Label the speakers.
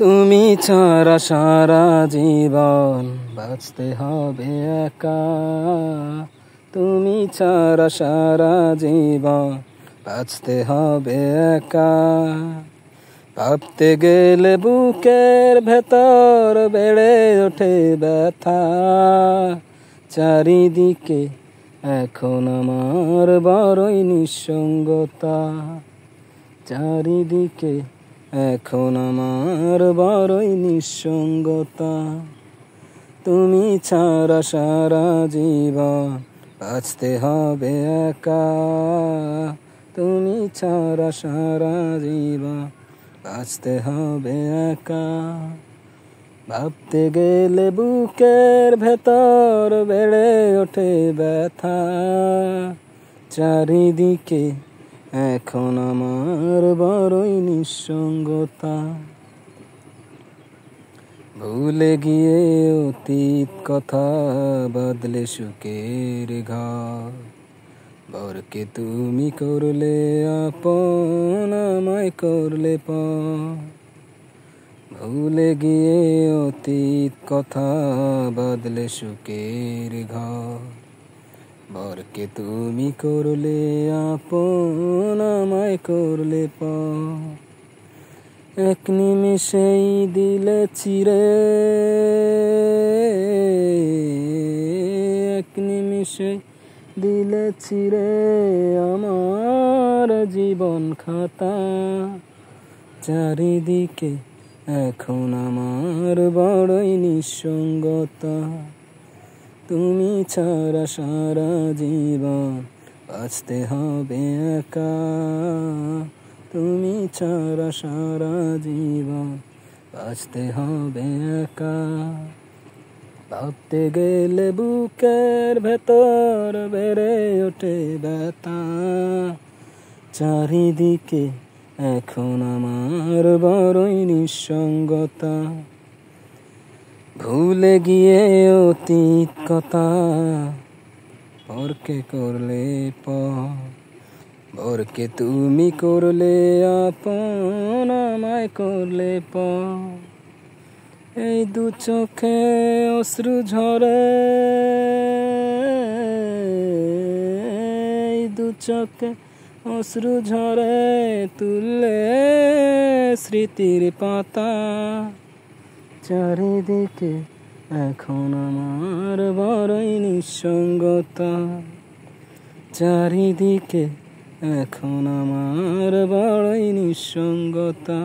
Speaker 1: তুমি ছাড়া সারা জীবন বাঁচতে হবে একা। তুমি ছাড়া সারা জীবন বাঁচতে হবে একা। ভাবতে গেলে বুকের ভেতর বেড়ে ওঠে ব্যথা। চারিদিকে এখন আমার বড়ই নিঃসঙ্গতা। চারিদিকে এখন আমার বড়ই নিঃসঙ্গতা। তুমি ছাড়া সারা জীবন বাঁচতে হবে একা। তুমি ছাড়া সারা জীবন বাঁচতে হবে একা। ভাবতে গেলে বুকের ভেতর বেড়ে ওঠে ব্যথা। চারিদিকে এখন আমার বড়ই নিঃসঙ্গতা। ভুলে গিয়ে অতীত কথা বদলে সুখের ঘর। বরকে তুমি করলে আপন, আমায় করলে পর। ভুলে গিয়ে অতীত কথা বদলে সুখের ঘর। বরকে তুমি করলে আপন, আমায় করলে পর। এক নিমেষেই দিলে চিরে, এক নিমেষে দিলে চিরে আমার জীবন খাতা। চারিদিকে এখন আমার বড়ই নিঃসঙ্গতা। তুমি ছাড়া সারা জীবন বাঁচতে হবে একা। তুমি ছাড়া সারা জীবন বাঁচতে হবে একা। ভাবতে গেলে বুকের ভেতর বেড়ে ওঠে ব্যথা। চারিদিকে এখন আমার বড়ই নিঃসঙ্গতা। ভুলে গিয়ে অতীত কথা বরকে করলে পর। বরকে তুমি করলে আপন, আমায় করলে পর। এই দু চোখে অশ্রু ঝরে, এই দু চোখে অশ্রু ঝরে তুললে স্মৃতির পাতা। চারিদিকে এখন আমার বড়ই নিঃসঙ্গতা। চারিদিকে এখন আমার বড়ই নিঃসঙ্গতা।